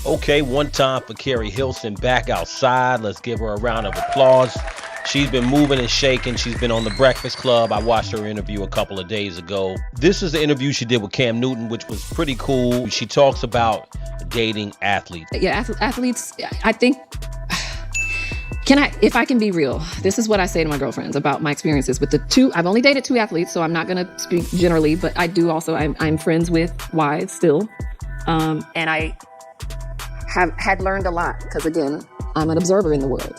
Okay, one time for Keri Hilson back outside. Let's give her a round of applause. She's been moving and shaking. She's been on The Breakfast Club. I watched her interview a couple of days ago. This is the interview she did with Cam Newton, which was pretty cool. She talks about dating athletes. Yeah, athletes, I think, if I can be real, this is what I say to my girlfriends about my experiences with the two. I've only dated two athletes, so I'm not going to speak generally, but I do also, I'm friends with wives still. And I had learned a lot because, again, I'm an observer in the world.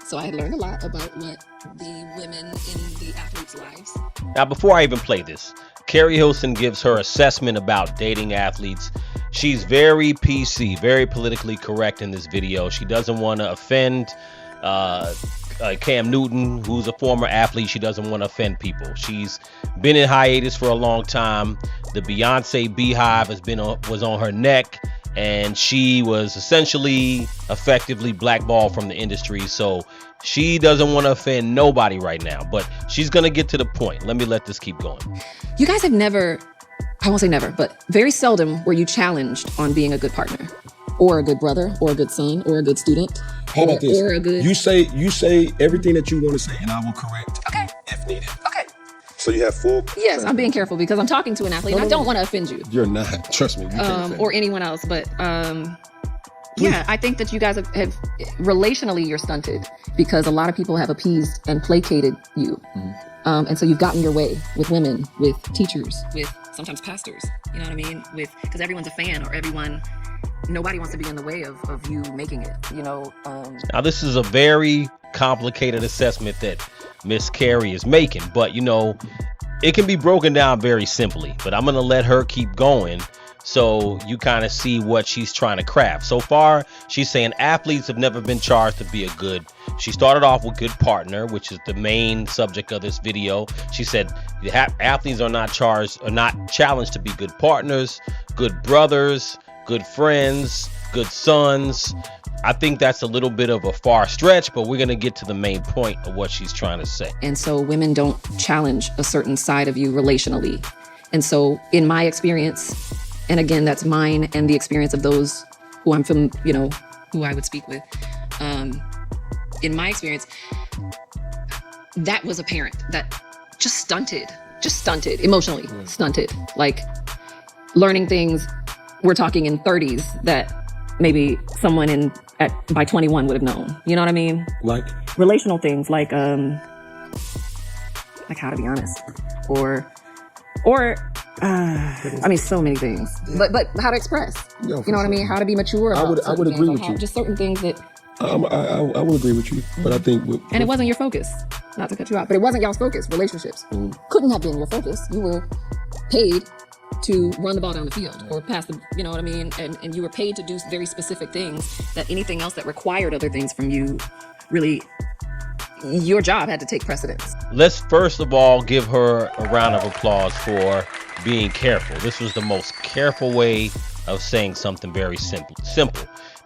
So I had learned a lot about what the women in the athletes' lives. Now, before I even play this, Keri Hilson gives her assessment about dating athletes. She's very PC, very politically correct in this video. She doesn't want to offend Cam Newton, who's a former athlete. She doesn't want to offend people. She's been in hiatus for a long time. The Beyonce beehive was on her neck, and she was essentially effectively blackballed from the industry. So she doesn't want to offend nobody right now, but she's going to get to the point. Let this keep going. You guys have never, I won't say never, but very seldom were you challenged on being a good partner or a good brother or a good son or a good student. How about this? Or a good... You say everything that you want to say, and I will correct if needed. Okay. So you have full... Yes, I'm being careful because I'm talking to an athlete. I don't want to offend you. You're not. Trust me. You can't offend or anyone else. But yeah, I think that you guys have relationally, you're stunted because a lot of people have appeased and placated you. And so you've gotten your way with women, with teachers, with sometimes pastors. You know what I mean? Because everyone's a fan or nobody wants to be in the way of you making it, you know. Now, this is a very complicated assessment that Miss Keri is making, but, you know, it can be broken down very simply. But I'm going to let her keep going so you kind of see what she's trying to craft. So far, she's saying athletes have never been charged to be a good. She started off with good partner, which is the main subject of this video. She said athletes are not challenged to be good partners, good brothers, good friends, good sons. I think that's a little bit of a far stretch, but we're going to get to the main point of what she's trying to say. And so women don't challenge a certain side of you relationally. And so in my experience, and again, that's mine and the experience of those who I'm from, you know, who I would speak with. In my experience, that was apparent that just stunted emotionally, stunted, like learning things. We're talking in 30s that maybe someone by 21 would have known. You know what I mean? Like relational things, like how to be honest, or I mean, so many things. But how to express. You know what I mean? How to be mature. I would agree with you. Just certain things that. I will agree with you, but I think and it wasn't your focus. Not to cut you out, but it wasn't y'all's focus. Relationships couldn't have been your focus. You were paid to run the ball down the field or pass the, you know what I mean? And you were paid to do very specific things that anything else that required other things from you, really, your job had to take precedence. Let's first of all give her a round of applause for being careful. This was the most careful way of saying something very simple.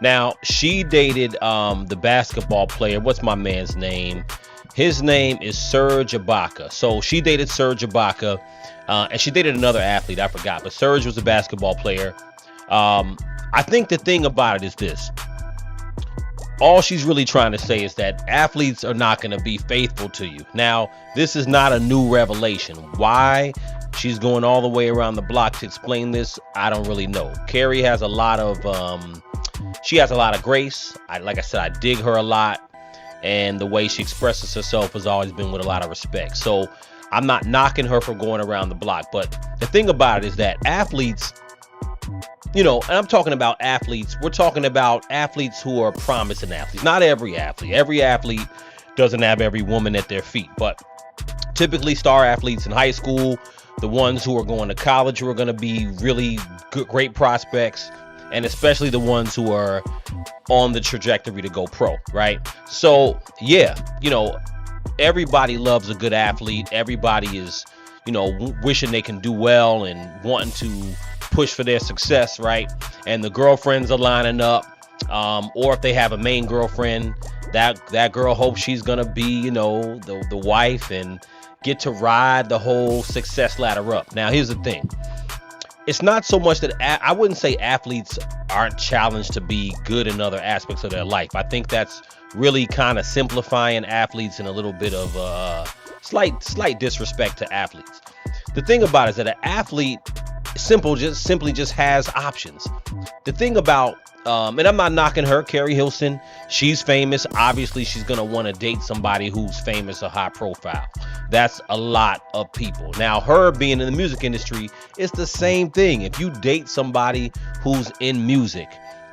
Now, she dated the basketball player. What's my man's name? His name is Serge Ibaka. So she dated Serge Ibaka. And she dated another athlete, I forgot, but Serge was a basketball player. I think the thing about it is this. All she's really trying to say is that athletes are not going to be faithful to you. Now, this is not a new revelation. Why she's going all the way around the block to explain this, I don't really know. Keri has a lot of grace. Like I said, I dig her a lot. And the way she expresses herself has always been with a lot of respect. So I'm not knocking her for going around the block, but the thing about it is that athletes, you know, and I'm talking about athletes, we're talking about athletes who are promising athletes. Not every athlete. Every athlete doesn't have every woman at their feet, but typically star athletes in high school, the ones who are going to college who are going to be really good, great prospects, and especially the ones who are on the trajectory to go pro, right? So, yeah, you know, everybody loves a good athlete. Everybody is, you know, wishing they can do well and wanting to push for their success, right? And the girlfriends are lining up. Or if they have a main girlfriend, that girl hopes she's gonna be, you know, the wife and get to ride the whole success ladder up. Now, here's the thing. it's not so much that I wouldn't say athletes aren't challenged to be good in other aspects of their life. I think that's really kind of simplifying athletes and a little bit of slight disrespect to athletes. The thing about it is that an athlete simply just has options. The thing about and I'm not knocking her, Keri Hilson, she's famous. Obviously, she's going to want to date somebody who's famous or high profile. That's a lot of people. Now, her being in the music industry, it's the same thing. If you date somebody who's in music,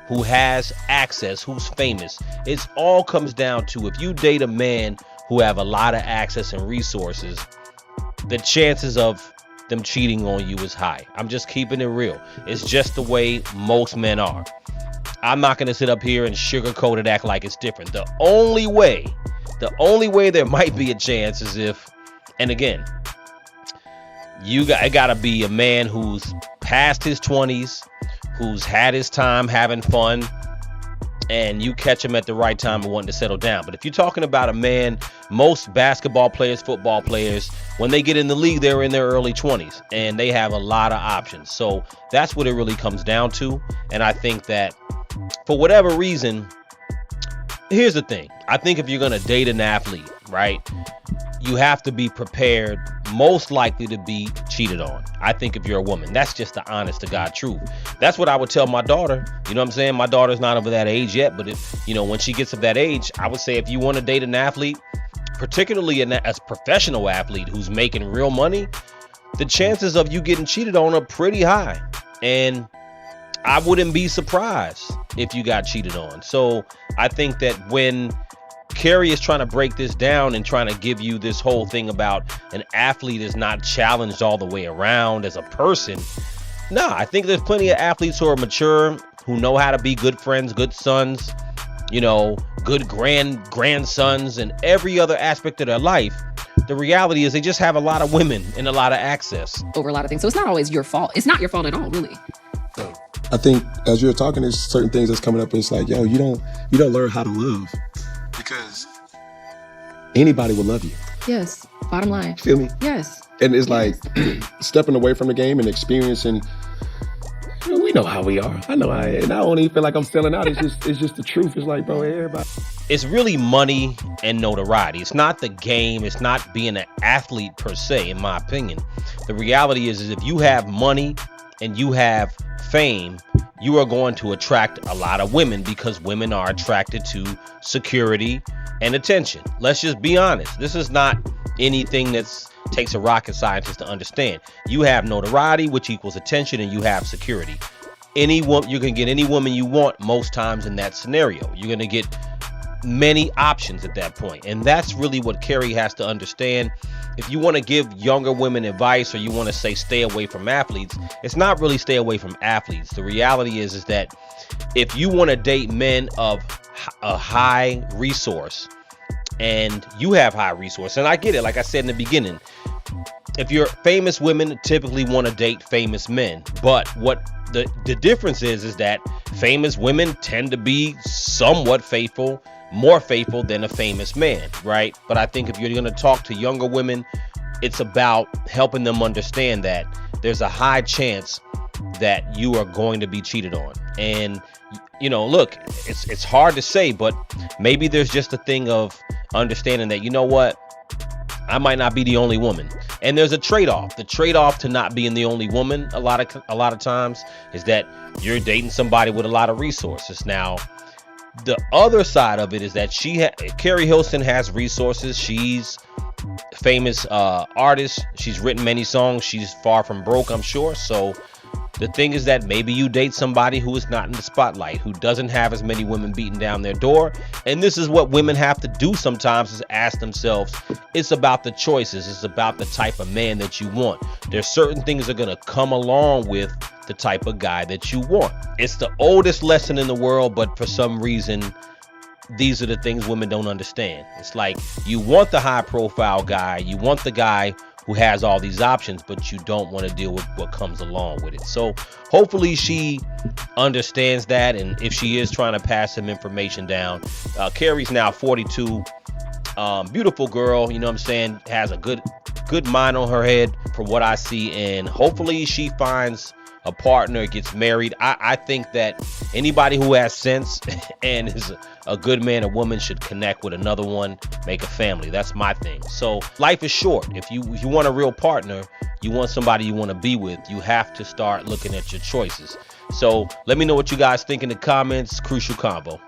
who has access, who's famous, it all comes down to if you date a man who have a lot of access and resources, the chances of them cheating on you is high. I'm just keeping it real. It's just the way most men are. I'm not going to sit up here and sugarcoat it, act like it's different. The only way there might be a chance is if, and again, it got to be a man who's past his 20s, who's had his time having fun, and you catch him at the right time and wanting to settle down. But if you're talking about a man, most basketball players, football players, when they get in the league, they're in their early 20s and they have a lot of options. So that's what it really comes down to. And I think that for whatever reason, here's the thing. I think if you're going to date an athlete, right, you have to be prepared, most likely to be cheated on. I think if you're a woman, that's just the honest to God truth. That's what I would tell my daughter. You know what I'm saying? My daughter's not over that age yet, but if, when she gets of that age, I would say if you want to date an athlete, particularly a professional athlete who's making real money, the chances of you getting cheated on are pretty high. And I wouldn't be surprised if you got cheated on. So I think that when Keri is trying to break this down and trying to give you this whole thing about an athlete is not challenged all the way around as a person, I think there's plenty of athletes who are mature, who know how to be good friends, good sons, good grandsons, and every other aspect of their life. The reality is they just have a lot of women and a lot of access over a lot of things. So it's not always your fault. It's not your fault at all, really. I think as you're talking, there's certain things that's coming up. And it's like, yo, you don't learn how to love because anybody will love you. Yes. Bottom line. Feel me? Yes. And it's like stepping away from the game and experiencing. We know how we are. I know and I don't even feel like I'm selling out. It's just the truth. It's like, bro, everybody. It's really money and notoriety. It's not the game. It's not being an athlete per se, in my opinion. The reality is if you have money and you have fame, you are going to attract a lot of women because women are attracted to security and attention. Let's just be honest. This is not anything that takes a rocket scientist to understand. You have notoriety, which equals attention, and you have security. You can get any woman you want most times in that scenario. You're going to get many options at that point. And that's really what Keri has to understand. If you want to give younger women advice or you want to say stay away from athletes, it's not really stay away from athletes. The reality is that if you want to date men of a high resource and you have high resource, and I get it, like I said in the beginning, if you're famous, women typically want to date famous men. But what the difference is that famous women tend to be somewhat faithful, more faithful than a famous man, right? But I think if you're going to talk to younger women, it's about helping them understand that there's a high chance that you are going to be cheated on. And look, it's hard to say, but maybe there's just a thing of understanding that, I might not be the only woman. And there's a trade-off. The trade-off to not being the only woman a lot of times is that you're dating somebody with a lot of resources. Now, the other side of it is that Keri Hilson has resources. She's a famous artist. She's written many songs. She's far from broke, I'm sure. So the thing is that maybe you date somebody who is not in the spotlight, who doesn't have as many women beating down their door. And this is what women have to do sometimes, is ask themselves, it's about the choices. It's about the type of man that you want. There's certain things that are going to come along with the type of guy that you want. It's the oldest lesson in the world, but for some reason, these are the things women don't understand. It's like you want the high profile guy, you want the guy who has all these options, but you don't want to deal with what comes along with it. So hopefully she understands that. And if she is trying to pass some information down, Keri's now 42, beautiful girl, you know what I'm saying, has a good mind on her head from what I see. And hopefully she finds a partner, gets married. I think that anybody who has sense and is a good man or woman should connect with another one, make a family. That's my thing. So life is short. If you want a real partner, you want somebody you want to be with, you have to start looking at your choices. So let me know what you guys think in the comments. Crucial Combo.